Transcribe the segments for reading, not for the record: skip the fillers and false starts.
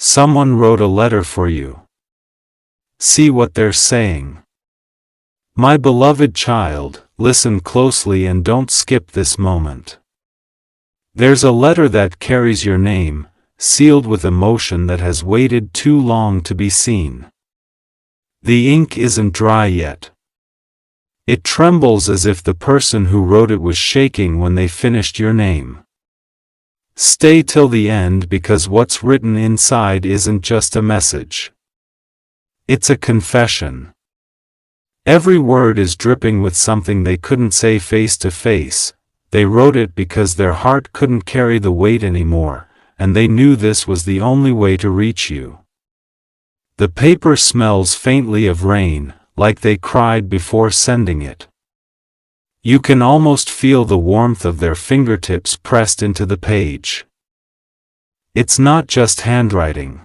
Someone wrote a letter for you. See what they're saying. My beloved child, listen closely and don't skip this moment. There's a letter that carries your name, sealed with emotion that has waited too long to be seen. The ink isn't dry yet. It trembles as if the person who wrote it was shaking when they finished your name. Stay till the end because what's written inside isn't just a message. It's a confession. Every word is dripping with something they couldn't say face to face. They wrote it because their heart couldn't carry the weight anymore, and they knew this was the only way to reach you. The paper smells faintly of rain, like they cried before sending it. You can almost feel the warmth of their fingertips pressed into the page. It's not just handwriting.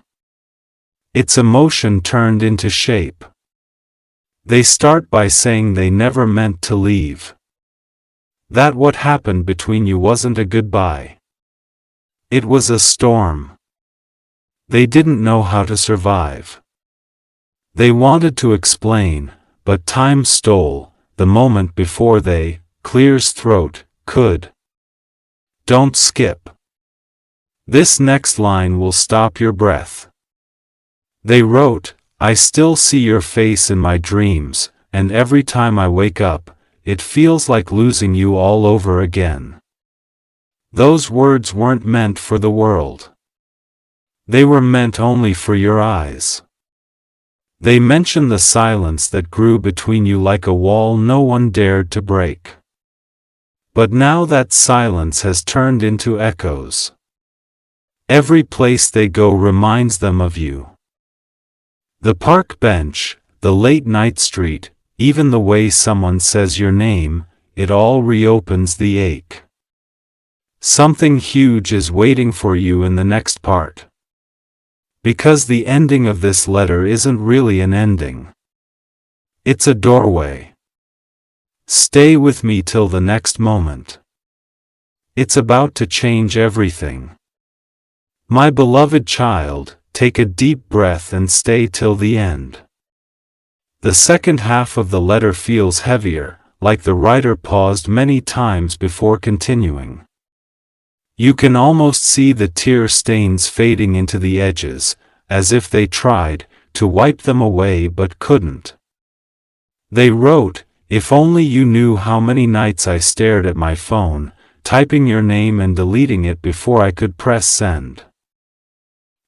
It's emotion turned into shape. They start by saying they never meant to leave. That what happened between you wasn't a goodbye. It was a storm. They didn't know how to survive. They wanted to explain, but time stole, the moment before they, clear's throat, could. Don't skip. This next line will stop your breath. They wrote, I still see your face in my dreams, and every time I wake up, it feels like losing you all over again. Those words weren't meant for the world. They were meant only for your eyes. They mention the silence that grew between you like a wall no one dared to break. But now that silence has turned into echoes. Every place they go reminds them of you. The park bench, the late night street, even the way someone says your name, it all reopens the ache. Something huge is waiting for you in the next part. Because the ending of this letter isn't really an ending. It's a doorway. Stay with me till the next moment. It's about to change everything. My beloved child, take a deep breath and stay till the end. The second half of the letter feels heavier, like the writer paused many times before continuing. You can almost see the tear stains fading into the edges, as if they tried to wipe them away but couldn't. They wrote, if only you knew how many nights I stared at my phone, typing your name and deleting it before I could press send.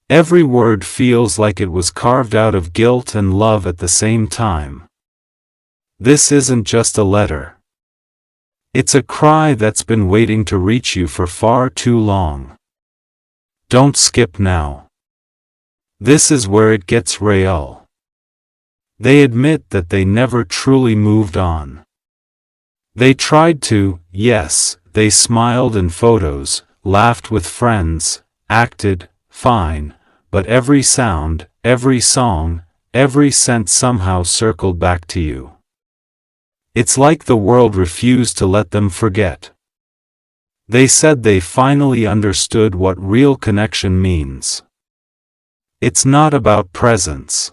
Every word feels like it was carved out of guilt and love at the same time. This isn't just a letter. It's a cry that's been waiting to reach you for far too long. Don't skip now. This is where it gets real. They admit that they never truly moved on. They tried to, yes, they smiled in photos, laughed with friends, acted fine, but every sound, every song, every scent somehow circled back to you. It's like the world refused to let them forget. They said they finally understood what real connection means. It's not about presence.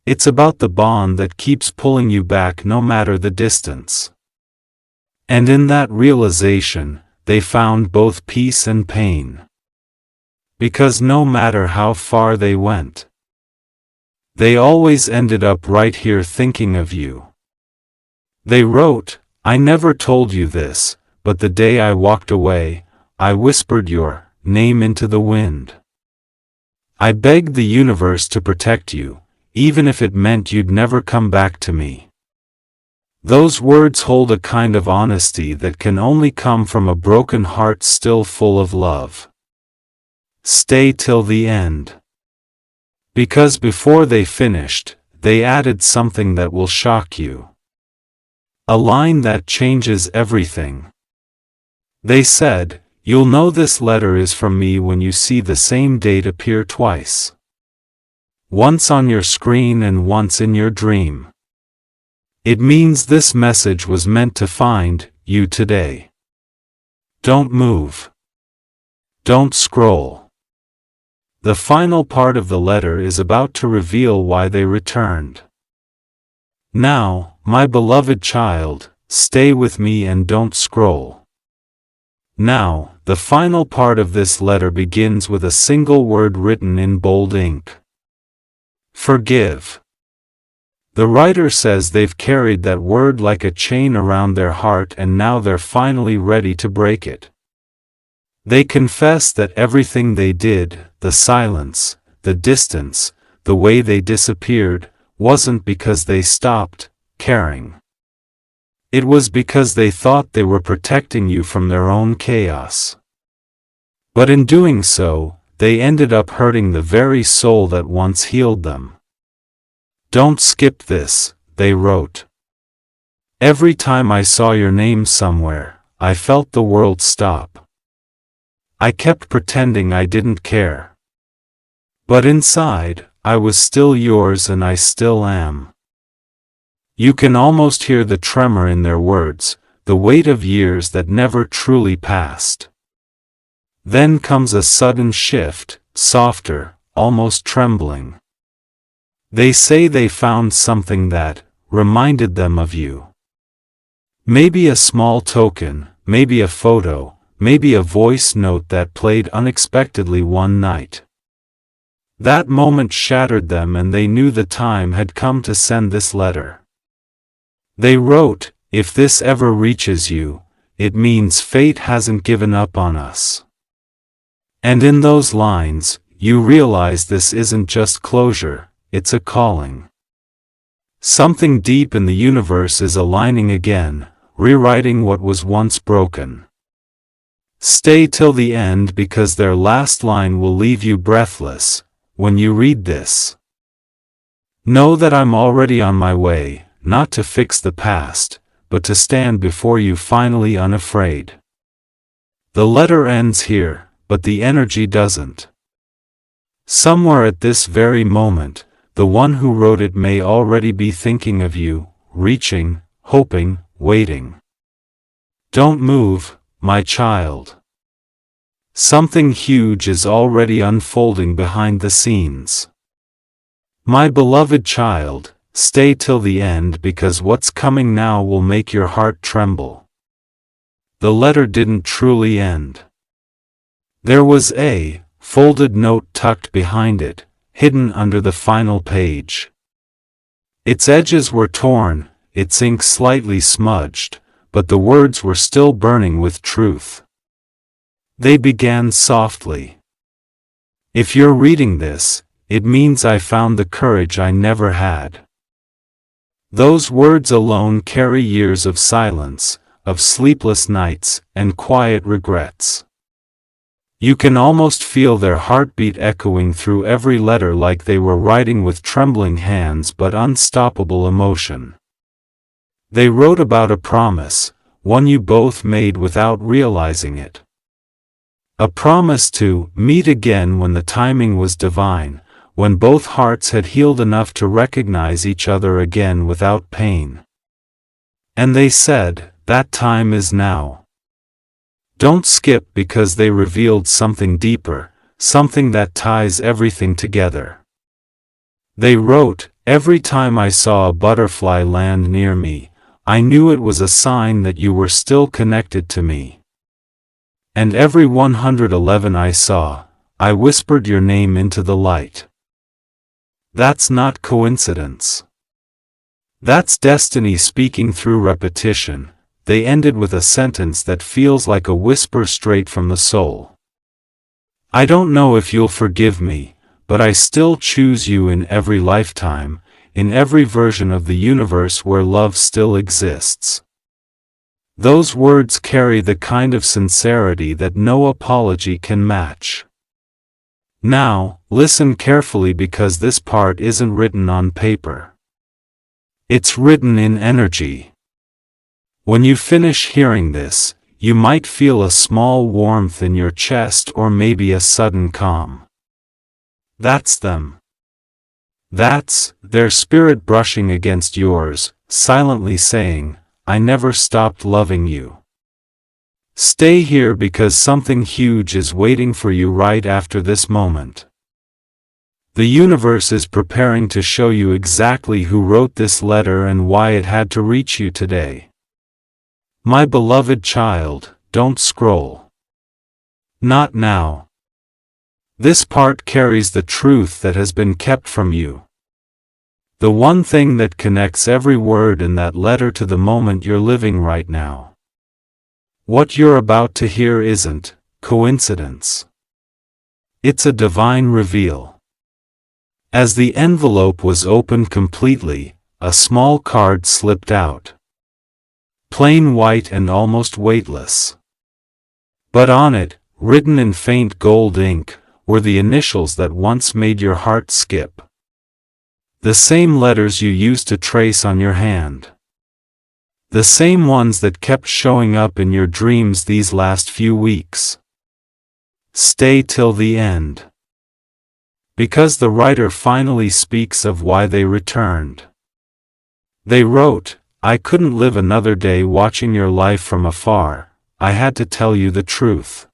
It's about the bond that keeps pulling you back no matter the distance. And in that realization, they found both peace and pain. Because no matter how far they went, they always ended up right here thinking of you. They wrote, I never told you this, but the day I walked away, I whispered your name into the wind. I begged the universe to protect you, even if it meant you'd never come back to me. Those words hold a kind of honesty that can only come from a broken heart still full of love. Stay till the end. Because before they finished, they added something that will shock you. A line that changes everything. They said, you'll know this letter is from me when you see the same date appear twice. Once on your screen and once in your dream. It means this message was meant to find you today. Don't move. Don't scroll. The final part of the letter is about to reveal why they returned. Now, my beloved child, stay with me and don't scroll. Now, the final part of this letter begins with a single word written in bold ink. Forgive. The writer says they've carried that word like a chain around their heart and now they're finally ready to break it. They confess that everything they did, the silence, the distance, the way they disappeared, wasn't because they stopped caring. It was because they thought they were protecting you from their own chaos. But in doing so, they ended up hurting the very soul that once healed them. Don't skip this, they wrote. Every time I saw your name somewhere, I felt the world stop. I kept pretending I didn't care. But inside, I was still yours and I still am. You can almost hear the tremor in their words, the weight of years that never truly passed. Then comes a sudden shift, softer, almost trembling. They say they found something that reminded them of you. Maybe a small token, maybe a photo, maybe a voice note that played unexpectedly one night. That moment shattered them and they knew the time had come to send this letter. They wrote, "If this ever reaches you, it means fate hasn't given up on us." And in those lines, you realize this isn't just closure, it's a calling. Something deep in the universe is aligning again, rewriting what was once broken. Stay till the end because their last line will leave you breathless when you read this. Know that I'm already on my way, not to fix the past, but to stand before you finally unafraid. The letter ends here, but the energy doesn't. Somewhere at this very moment, the one who wrote it may already be thinking of you, reaching, hoping, waiting. Don't move, my child. Something huge is already unfolding behind the scenes. My beloved child, stay till the end because what's coming now will make your heart tremble. The letter didn't truly end. There was a folded note tucked behind it, hidden under the final page. Its edges were torn, its ink slightly smudged, but the words were still burning with truth. They began softly. If you're reading this, it means I found the courage I never had. Those words alone carry years of silence, of sleepless nights, and quiet regrets. You can almost feel their heartbeat echoing through every letter like they were writing with trembling hands but unstoppable emotion. They wrote about a promise, one you both made without realizing it. A promise to meet again when the timing was divine, when both hearts had healed enough to recognize each other again without pain. And they said, that time is now. Don't skip because they revealed something deeper, something that ties everything together. They wrote, every time I saw a butterfly land near me, I knew it was a sign that you were still connected to me. And every 111 I saw, I whispered your name into the light. That's not coincidence. That's destiny speaking through repetition. They ended with a sentence that feels like a whisper straight from the soul. I don't know if you'll forgive me, but I still choose you in every lifetime, in every version of the universe where love still exists. Those words carry the kind of sincerity that no apology can match. Now, listen carefully because this part isn't written on paper. It's written in energy. When you finish hearing this, you might feel a small warmth in your chest or maybe a sudden calm. That's them. That's their spirit brushing against yours, silently saying, I never stopped loving you. Stay here because something huge is waiting for you right after this moment. The universe is preparing to show you exactly who wrote this letter and why it had to reach you today. My beloved child, don't scroll. Not now. This part carries the truth that has been kept from you. The one thing that connects every word in that letter to the moment you're living right now. What you're about to hear isn't coincidence. It's a divine reveal. As the envelope was opened completely, a small card slipped out. Plain white and almost weightless. But on it, written in faint gold ink, were the initials that once made your heart skip. The same letters you used to trace on your hand. The same ones that kept showing up in your dreams these last few weeks. Stay till the end. Because the writer finally speaks of why they returned. They wrote, I couldn't live another day watching your life from afar, I had to tell you the truth.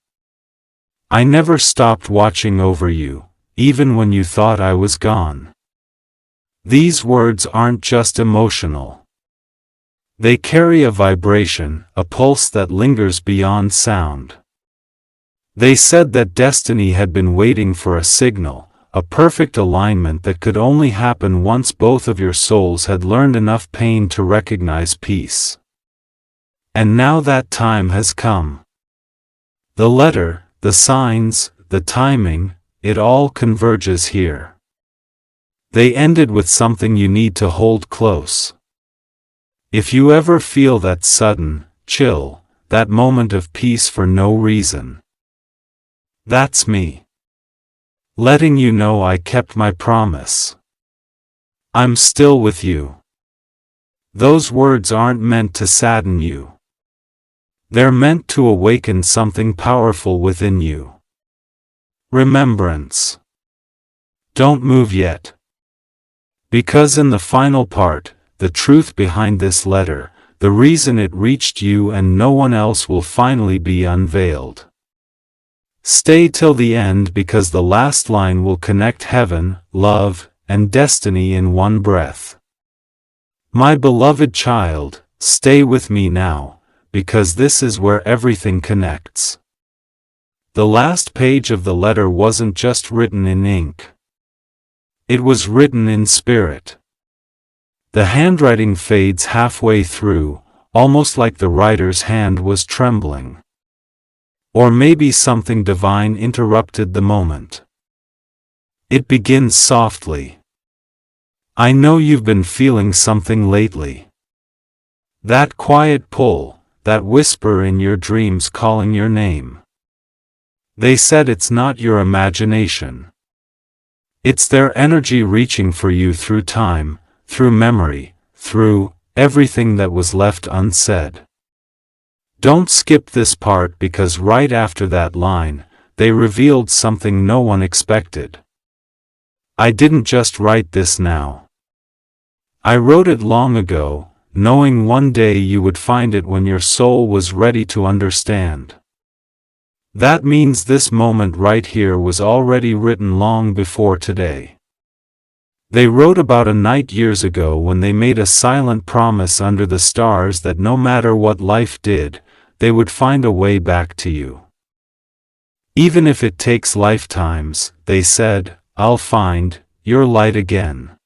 I never stopped watching over you, even when you thought I was gone. These words aren't just emotional. They carry a vibration, a pulse that lingers beyond sound. They said that destiny had been waiting for a signal, a perfect alignment that could only happen once both of your souls had learned enough pain to recognize peace. And now that time has come. The letter, the signs, the timing, it all converges here. They ended with something you need to hold close. If you ever feel that sudden chill, that moment of peace for no reason, that's me. Letting you know I kept my promise. I'm still with you. Those words aren't meant to sadden you. They're meant to awaken something powerful within you. Remembrance. Don't move yet. Because in the final part, the truth behind this letter, the reason it reached you and no one else will finally be unveiled. Stay till the end because the last line will connect heaven, love, and destiny in one breath. My beloved child, stay with me now, because this is where everything connects. The last page of the letter wasn't just written in ink. It was written in spirit. The handwriting fades halfway through, almost like the writer's hand was trembling. Or maybe something divine interrupted the moment. It begins softly. I know you've been feeling something lately. That quiet pull, that whisper in your dreams calling your name. They said it's not your imagination. It's their energy reaching for you through time, through memory, through everything that was left unsaid. Don't skip this part because right after that line, they revealed something no one expected. I didn't just write this now. I wrote it long ago, knowing one day you would find it when your soul was ready to understand. That means this moment right here was already written long before today. They wrote about a night years ago when they made a silent promise under the stars that no matter what life did, they would find a way back to you. Even if it takes lifetimes, they said, I'll find your light again.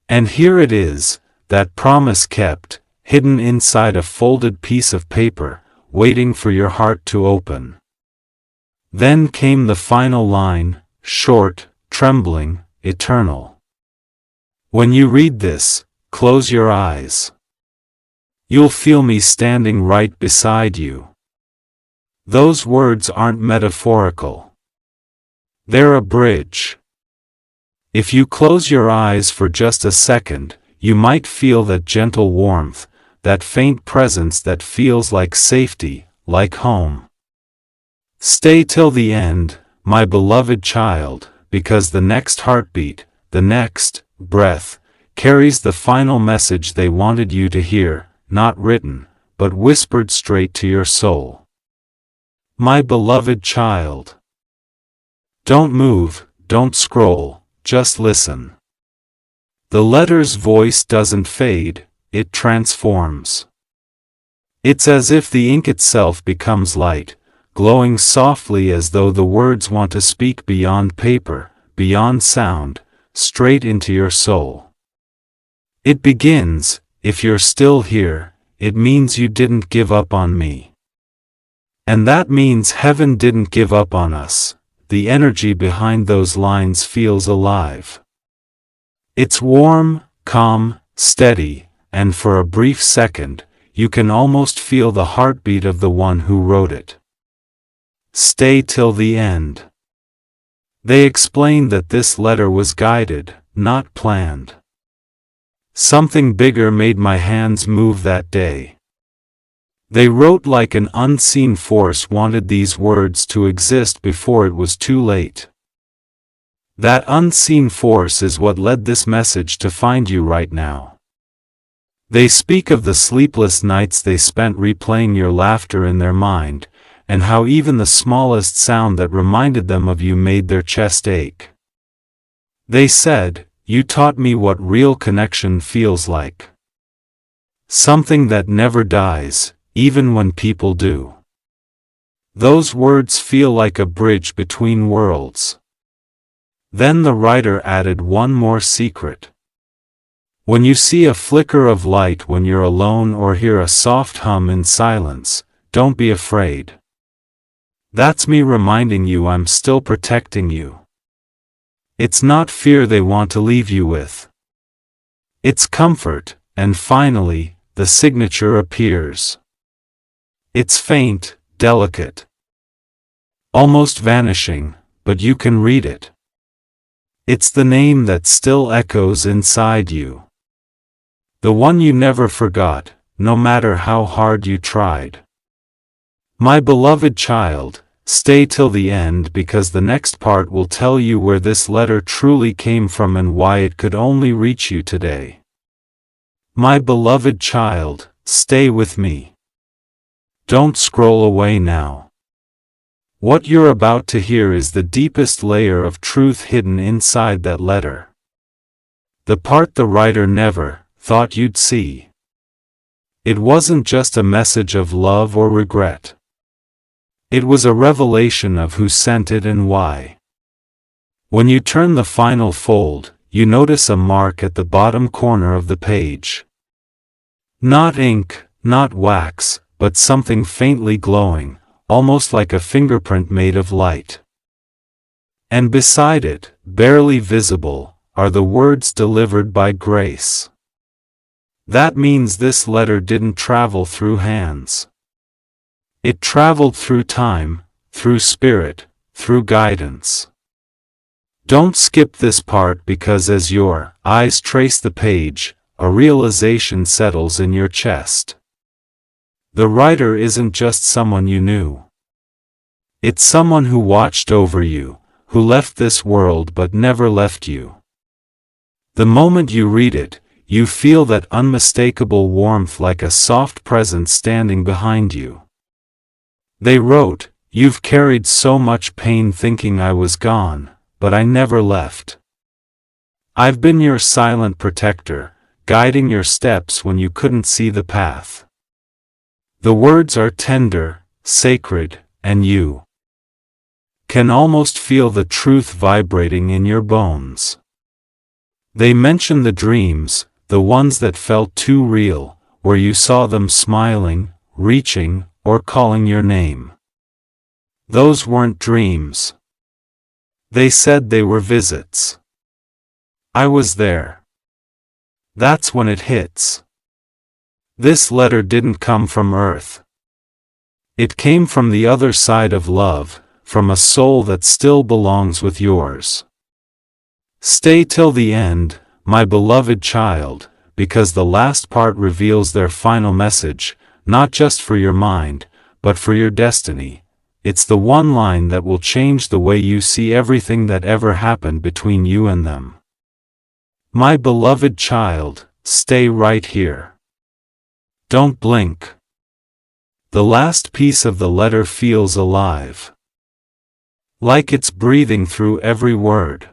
And here it is, that promise kept, hidden inside a folded piece of paper, waiting for your heart to open. Then came the final line, short, trembling, eternal. When you read this, close your eyes. You'll feel me standing right beside you. Those words aren't metaphorical. They're a bridge. If you close your eyes for just a second, you might feel that gentle warmth, that faint presence that feels like safety, like home. Stay till the end, my beloved child, because the next heartbeat, the next breath, carries the final message they wanted you to hear, not written, but whispered straight to your soul. My beloved child. Don't move, don't scroll, just listen. The letter's voice doesn't fade, it transforms. It's as if the ink itself becomes light, glowing softly as though the words want to speak beyond paper, beyond sound, straight into your soul. It begins, "If you're still here, it means you didn't give up on me." And that means heaven didn't give up on us. The energy behind those lines feels alive. It's warm, calm, steady, and for a brief second, you can almost feel the heartbeat of the one who wrote it. Stay till the end. They explain that this letter was guided, not planned. Something bigger made my hands move that day. They wrote like an unseen force wanted these words to exist before it was too late. That unseen force is what led this message to find you right now. They speak of the sleepless nights they spent replaying your laughter in their mind, and how even the smallest sound that reminded them of you made their chest ache. They said, "You taught me what real connection feels like. Something that never dies, even when people do." Those words feel like a bridge between worlds. Then the writer added one more secret. When you see a flicker of light when you're alone or hear a soft hum in silence, don't be afraid. That's me reminding you I'm still protecting you. It's not fear they want to leave you with. It's comfort, and finally, the signature appears. It's faint, delicate, almost vanishing, but you can read it. It's the name that still echoes inside you. The one you never forgot, no matter how hard you tried. My beloved child, stay till the end because the next part will tell you where this letter truly came from and why it could only reach you today. My beloved child, stay with me. Don't scroll away now. What you're about to hear is the deepest layer of truth hidden inside that letter. The part the writer never thought you'd see. It wasn't just a message of love or regret. It was a revelation of who sent it and why. When you turn the final fold, you notice a mark at the bottom corner of the page. Not ink, not wax, but something faintly glowing, almost like a fingerprint made of light. And beside it, barely visible, are the words delivered by grace. That means this letter didn't travel through hands. It traveled through time, through spirit, through guidance. Don't skip this part because as your eyes trace the page, a realization settles in your chest. The writer isn't just someone you knew. It's someone who watched over you, who left this world but never left you. The moment you read it, you feel that unmistakable warmth like a soft presence standing behind you. They wrote, "You've carried so much pain thinking I was gone, but I never left. I've been your silent protector, guiding your steps when you couldn't see the path." The words are tender, sacred, and you can almost feel the truth vibrating in your bones. They mention the dreams, the ones that felt too real, where you saw them smiling, reaching, or calling your name. Those weren't dreams. They said they were visits. I was there. That's when it hits. This letter didn't come from Earth. It came from the other side of love, from a soul that still belongs with yours. Stay till the end, my beloved child, because the last part reveals their final message, not just for your mind, but for your destiny. It's the one line that will change the way you see everything that ever happened between you and them. My beloved child, stay right here. Don't blink. The last piece of the letter feels alive. Like it's breathing through every word.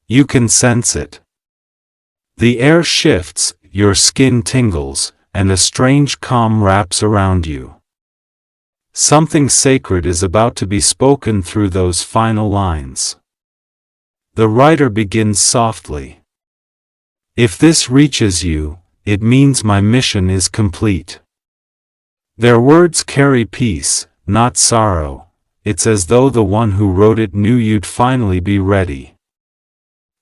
You can sense it. The air shifts, your skin tingles, and a strange calm wraps around you. Something sacred is about to be spoken through those final lines. The writer begins softly. If this reaches you, it means my mission is complete. Their words carry peace, not sorrow. It's as though the one who wrote it knew you'd finally be ready.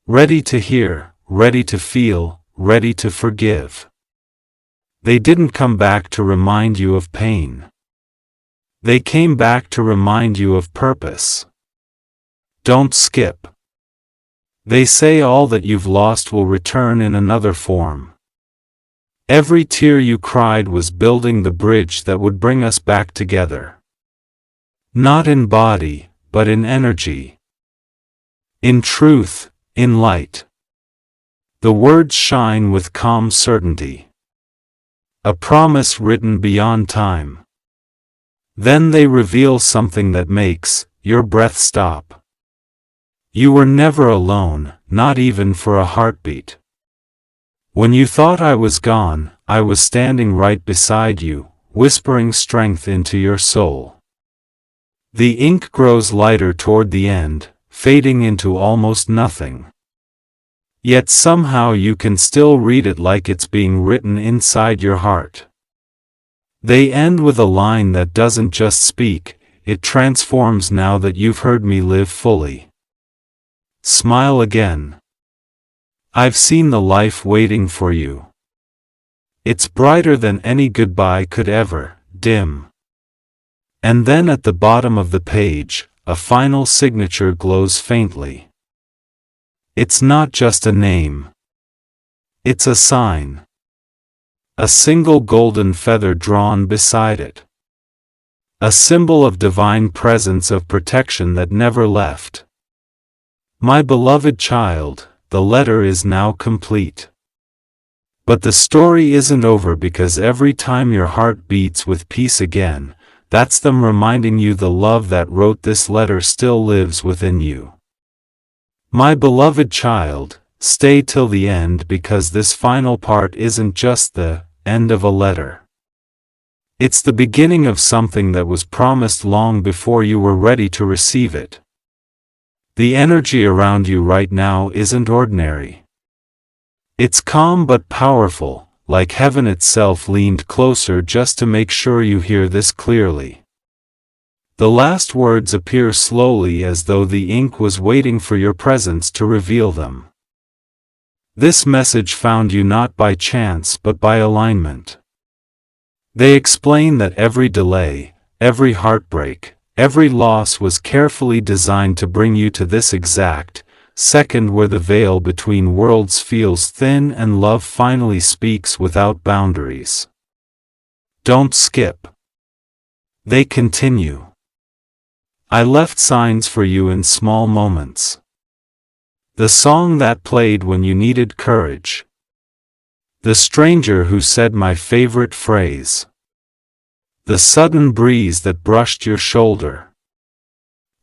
Ready to hear, ready to feel, ready to forgive. They didn't come back to remind you of pain. They came back to remind you of purpose. Don't skip. They say all that you've lost will return in another form. Every tear you cried was building the bridge that would bring us back together. Not in body, but in energy. In truth, in light. The words shine with calm certainty. A promise written beyond time. Then they reveal something that makes your breath stop. You were never alone, not even for a heartbeat. When you thought I was gone, I was standing right beside you, whispering strength into your soul. The ink grows lighter toward the end, fading into almost nothing. Yet somehow you can still read it like it's being written inside your heart. They end with a line that doesn't just speak, it transforms now that you've heard me live fully. Smile again. I've seen the life waiting for you. It's brighter than any goodbye could ever dim. And then at the bottom of the page, a final signature glows faintly. It's not just a name. It's a sign. A single golden feather drawn beside it. A symbol of divine presence, of protection that never left. My beloved child, the letter is now complete. But the story isn't over, because every time your heart beats with peace again, that's them reminding you the love that wrote this letter still lives within you. My beloved child, stay till the end, because this final part isn't just the end of a letter. It's the beginning of something that was promised long before you were ready to receive it. The energy around you right now isn't ordinary. It's calm but powerful, like heaven itself leaned closer just to make sure you hear this clearly. The last words appear slowly, as though the ink was waiting for your presence to reveal them. This message found you not by chance but by alignment. They explain that every delay, every heartbreak, every loss was carefully designed to bring you to this exact second where the veil between worlds feels thin and love finally speaks without boundaries. Don't skip. They continue. I left signs for you in small moments. The song that played when you needed courage. The stranger who said my favorite phrase. The sudden breeze that brushed your shoulder.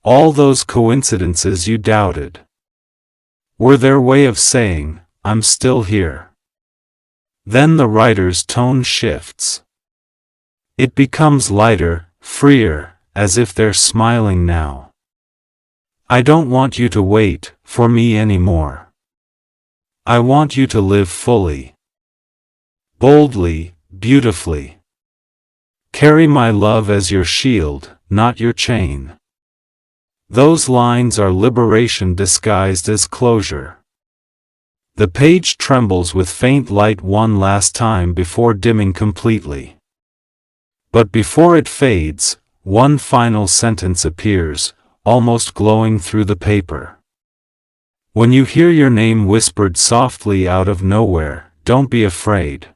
All those coincidences you doubted were their way of saying, I'm still here. Then the writer's tone shifts. It becomes lighter, freer, as if they're smiling now. I don't want you to wait for me anymore. I want you to live fully. Boldly, beautifully. Carry my love as your shield, not your chain. Those lines are liberation disguised as closure. The page trembles with faint light one last time before dimming completely. But before it fades, one final sentence appears, almost glowing through the paper. When you hear your name whispered softly out of nowhere, don't be afraid.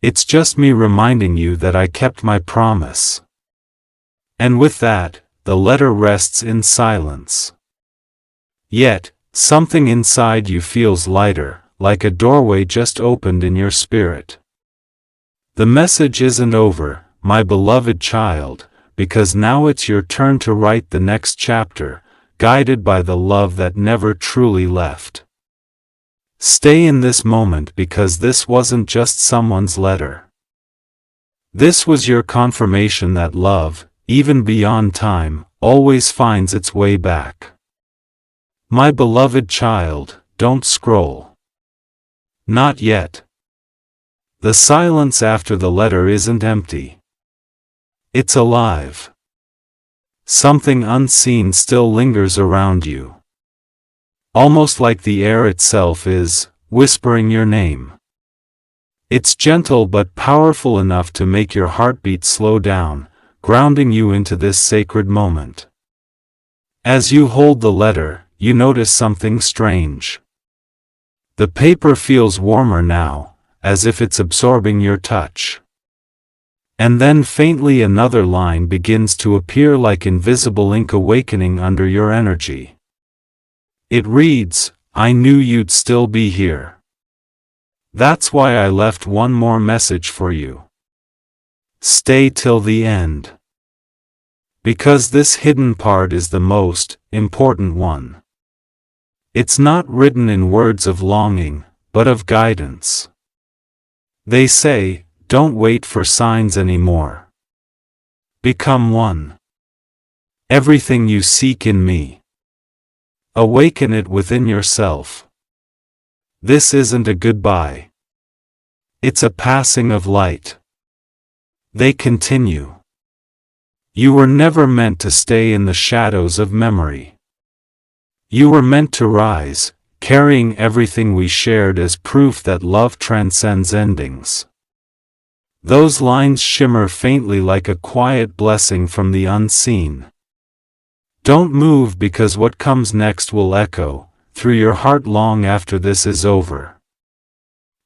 It's just me reminding you that I kept my promise. And with that, the letter rests in silence. Yet, something inside you feels lighter, like a doorway just opened in your spirit. The message isn't over, my beloved child, because now it's your turn to write the next chapter, guided by the love that never truly left. Stay in this moment because this wasn't just someone's letter. This was your confirmation that love, even beyond time, always finds its way back. My beloved child, don't scroll. Not yet. The silence after the letter isn't empty. It's alive. Something unseen still lingers around you. Almost like the air itself is whispering your name. It's gentle but powerful enough to make your heartbeat slow down, grounding you into this sacred moment. As you hold the letter, you notice something strange. The paper feels warmer now, as if it's absorbing your touch. And then faintly another line begins to appear like invisible ink awakening under your energy. It reads, "I knew you'd still be here. That's why I left one more message for you. Stay till the end. Because this hidden part is the most important one. It's not written in words of longing, but of guidance. They say, don't wait for signs anymore. Become one. Everything you seek in me. Awaken it within yourself. This isn't a goodbye. It's a passing of light." They continue. You were never meant to stay in the shadows of memory. You were meant to rise, carrying everything we shared as proof that love transcends endings. Those lines shimmer faintly like a quiet blessing from the unseen. Don't move because what comes next will echo through your heart long after this is over.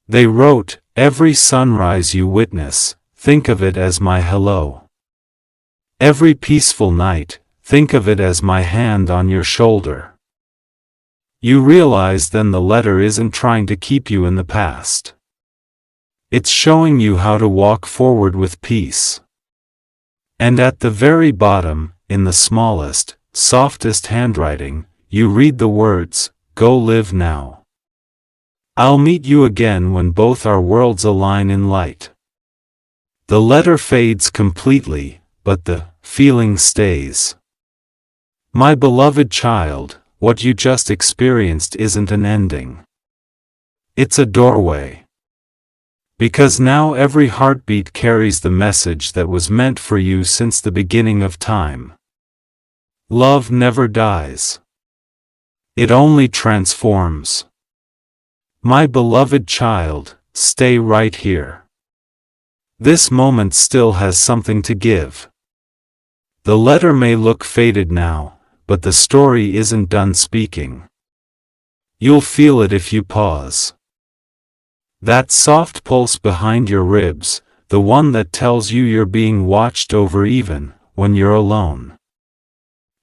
They wrote, "Every sunrise you witness, think of it as my hello. Every peaceful night, think of it as my hand on your shoulder." You realize then the letter isn't trying to keep you in the past. It's showing you how to walk forward with peace. And at the very bottom, in the smallest, softest handwriting, you read the words, "Go live now. I'll meet you again when both our worlds align in light." The letter fades completely, but the feeling stays. My beloved child, what you just experienced isn't an ending. It's a doorway. Because now every heartbeat carries the message that was meant for you since the beginning of time. Love never dies. It only transforms. My beloved child, stay right here. This moment still has something to give. The letter may look faded now, but the story isn't done speaking. You'll feel it if you pause. That soft pulse behind your ribs, the one that tells you you're being watched over even when you're alone.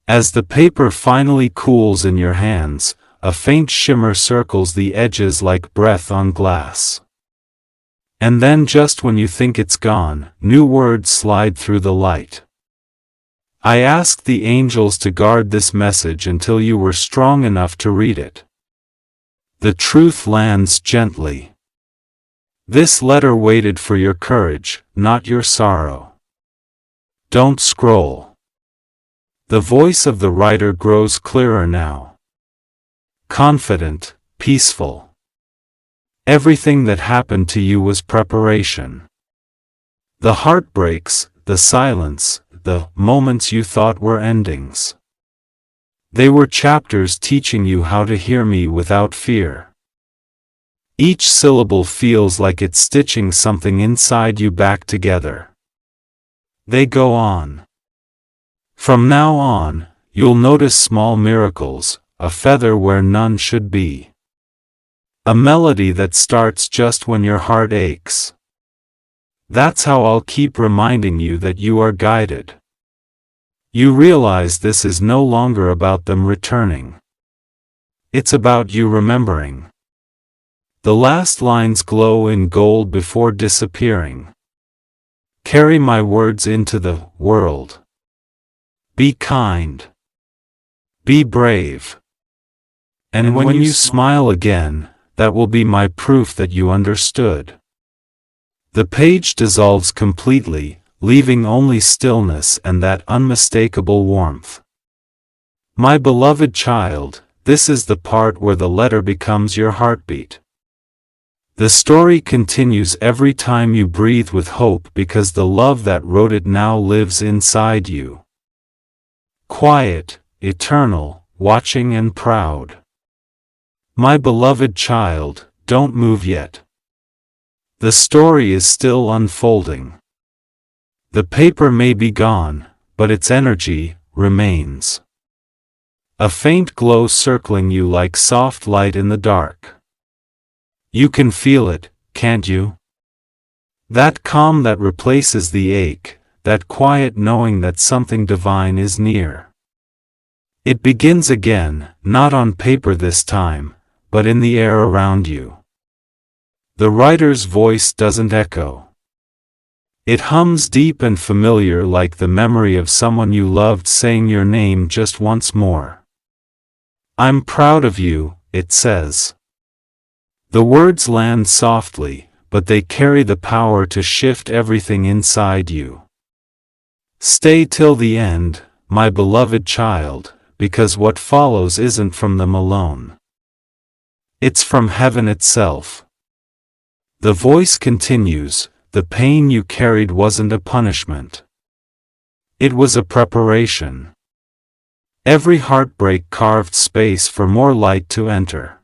As the paper finally cools in your hands, a faint shimmer circles the edges like breath on glass. And then just when you think it's gone, new words slide through the light. I asked the angels to guard this message until you were strong enough to read it. The truth lands gently. This letter waited for your courage, not your sorrow. Don't scroll. The voice of the writer grows clearer now. Confident, peaceful. Everything that happened to you was preparation. The heartbreaks, the silence, the moments you thought were endings. They were chapters teaching you how to hear me without fear. Each syllable feels like it's stitching something inside you back together. They go on. From now on, you'll notice small miracles, a feather where none should be. A melody that starts just when your heart aches. That's how I'll keep reminding you that you are guided. You realize this is no longer about them returning. It's about you remembering. The last lines glow in gold before disappearing. Carry my words into the world. Be kind. Be brave. And when you smile again, that will be my proof that you understood. The page dissolves completely, leaving only stillness and that unmistakable warmth. My beloved child, this is the part where the letter becomes your heartbeat. The story continues every time you breathe with hope because the love that wrote it now lives inside you. Quiet, eternal, watching and proud. My beloved child, don't move yet. The story is still unfolding. The paper may be gone, but its energy remains. A faint glow circling you like soft light in the dark. You can feel it, can't you? That calm that replaces the ache, that quiet knowing that something divine is near. It begins again, not on paper this time, but in the air around you. The writer's voice doesn't echo. It hums deep and familiar like the memory of someone you loved saying your name just once more. I'm proud of you, it says. The words land softly, but they carry the power to shift everything inside you. Stay till the end, my beloved child, because what follows isn't from them alone. It's from heaven itself. The voice continues, the pain you carried wasn't a punishment. It was a preparation. Every heartbreak carved space for more light to enter.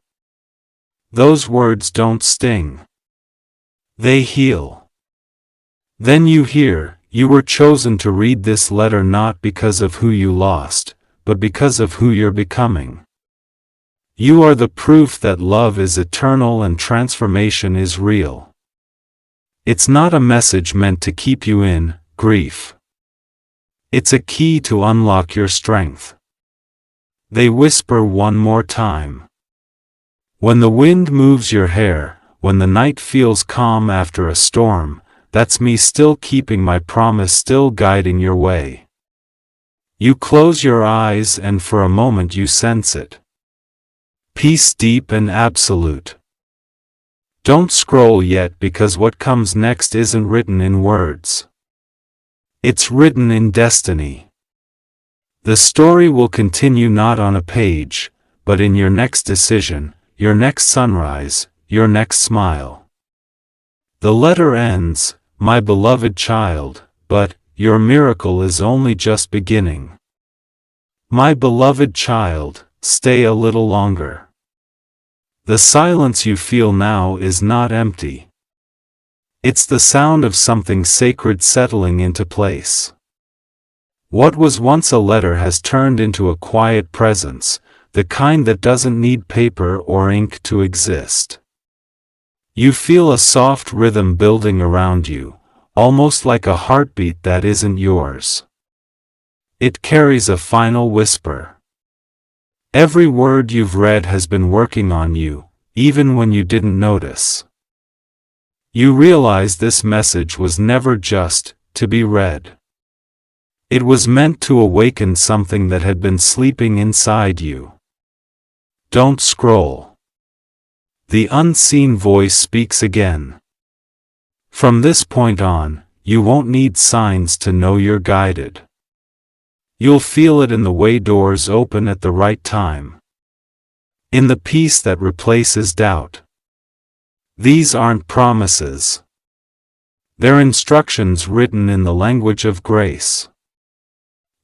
Those words don't sting. They heal. Then you hear, you were chosen to read this letter not because of who you lost, but because of who you're becoming. You are the proof that love is eternal and transformation is real. It's not a message meant to keep you in grief. It's a key to unlock your strength. They whisper one more time. When the wind moves your hair, when the night feels calm after a storm, that's me still keeping my promise, still guiding your way. You close your eyes and for a moment you sense it. Peace deep and absolute. Don't scroll yet because what comes next isn't written in words. It's written in destiny. The story will continue not on a page, but in your next decision, your next sunrise, your next smile. The letter ends, my beloved child, but your miracle is only just beginning. My beloved child, stay a little longer. The silence you feel now is not empty. It's the sound of something sacred settling into place. What was once a letter has turned into a quiet presence, the kind that doesn't need paper or ink to exist. You feel a soft rhythm building around you, almost like a heartbeat that isn't yours. It carries a final whisper. Every word you've read has been working on you, even when you didn't notice. You realize this message was never just to be read. It was meant to awaken something that had been sleeping inside you. Don't scroll. The unseen voice speaks again. From this point on, you won't need signs to know you're guided. You'll feel it in the way doors open at the right time. In the peace that replaces doubt. These aren't promises. They're instructions written in the language of grace.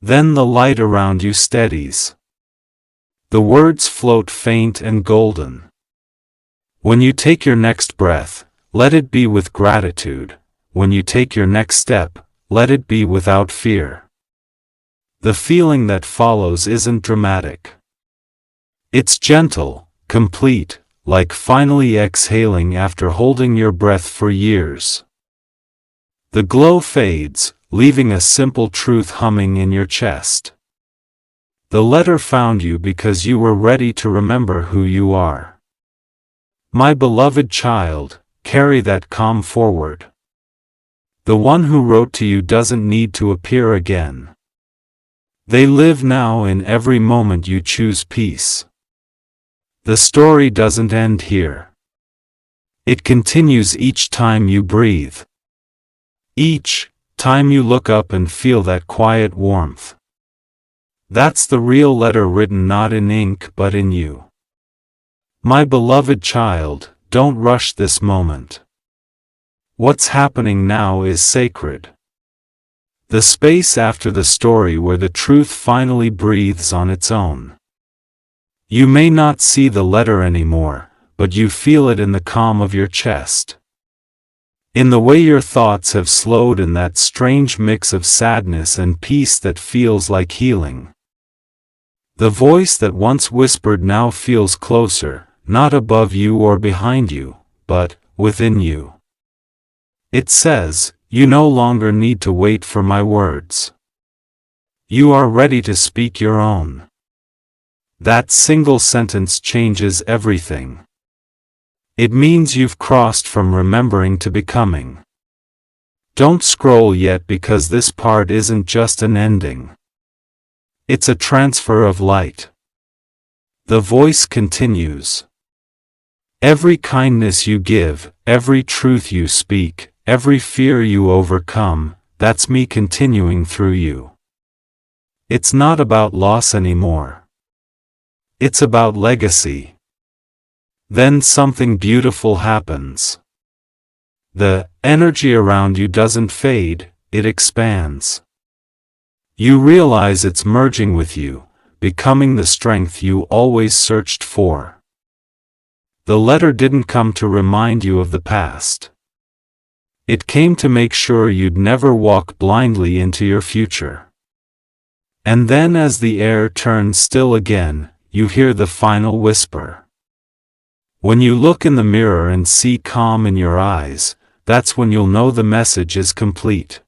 Then the light around you steadies. The words float faint and golden. When you take your next breath, let it be with gratitude. When you take your next step, let it be without fear. The feeling that follows isn't dramatic. It's gentle, complete, like finally exhaling after holding your breath for years. The glow fades, leaving a simple truth humming in your chest. The letter found you because you were ready to remember who you are. My beloved child, carry that calm forward. The one who wrote to you doesn't need to appear again. They live now in every moment you choose peace. The story doesn't end here. It continues each time you breathe. Each time you look up and feel that quiet warmth. That's the real letter written not in ink but in you. My beloved child, don't rush this moment. What's happening now is sacred. The space after the story where the truth finally breathes on its own. You may not see the letter anymore, but you feel it in the calm of your chest. In the way your thoughts have slowed, in that strange mix of sadness and peace that feels like healing. The voice that once whispered now feels closer, not above you or behind you, but within you. It says, you no longer need to wait for my words. You are ready to speak your own. That single sentence changes everything. It means you've crossed from remembering to becoming. Don't scroll yet, because this part isn't just an ending. It's a transfer of light. The voice continues. Every kindness you give, every truth you speak, every fear you overcome, that's me continuing through you. It's not about loss anymore. It's about legacy. Then something beautiful happens. The energy around you doesn't fade, it expands. You realize it's merging with you, becoming the strength you always searched for. The letter didn't come to remind you of the past. It came to make sure you'd never walk blindly into your future. And then, as the air turns still again, you hear the final whisper. When you look in the mirror and see calm in your eyes, that's when you'll know the message is complete.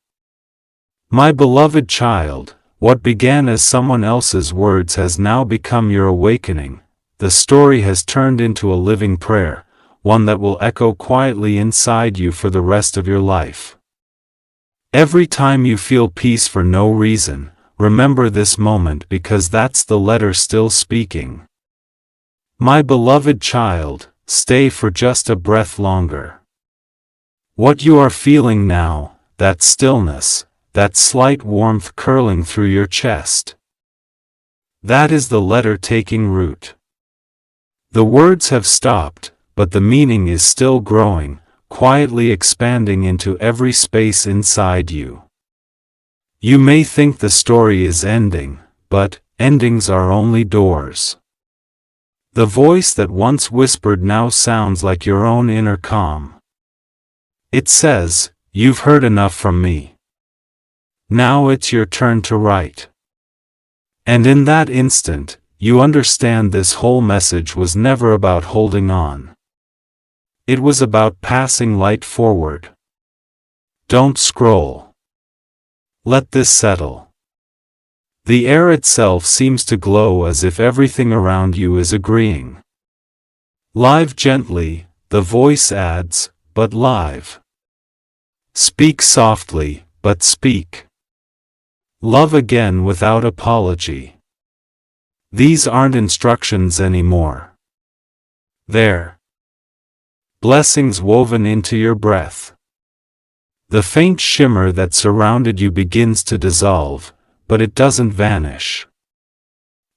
My beloved child, what began as someone else's words has now become your awakening. The story has turned into a living prayer, one that will echo quietly inside you for the rest of your life. Every time you feel peace for no reason, remember this moment, because that's the letter still speaking. My beloved child, stay for just a breath longer. What you are feeling now, that stillness, that slight warmth curling through your chest, that is the letter taking root. The words have stopped, but the meaning is still growing, quietly expanding into every space inside you. You may think the story is ending, but endings are only doors. The voice that once whispered now sounds like your own inner calm. It says, you've heard enough from me. Now it's your turn to write. And in that instant, you understand this whole message was never about holding on. It was about passing light forward. Don't scroll. Let this settle. The air itself seems to glow as if everything around you is agreeing. Live gently, the voice adds, but live. Speak softly, but speak. Love again without apology. These aren't instructions anymore. They're blessings woven into your breath. The faint shimmer that surrounded you begins to dissolve, but it doesn't vanish.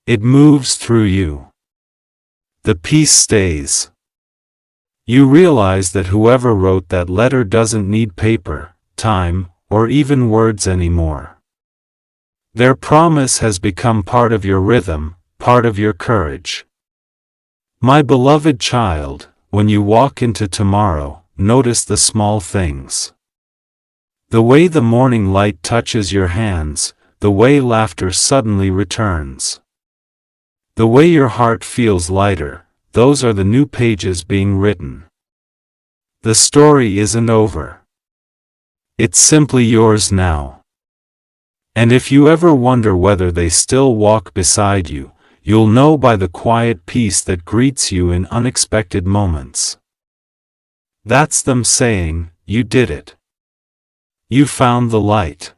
It moves through you. The peace stays. You realize that whoever wrote that letter doesn't need paper, time, or even words anymore. Their promise has become part of your rhythm, part of your courage. My beloved child, when you walk into tomorrow, notice the small things. The way the morning light touches your hands, the way laughter suddenly returns. The way your heart feels lighter, those are the new pages being written. The story isn't over. It's simply yours now. And if you ever wonder whether they still walk beside you, you'll know by the quiet peace that greets you in unexpected moments. That's them saying, you did it. You found the light.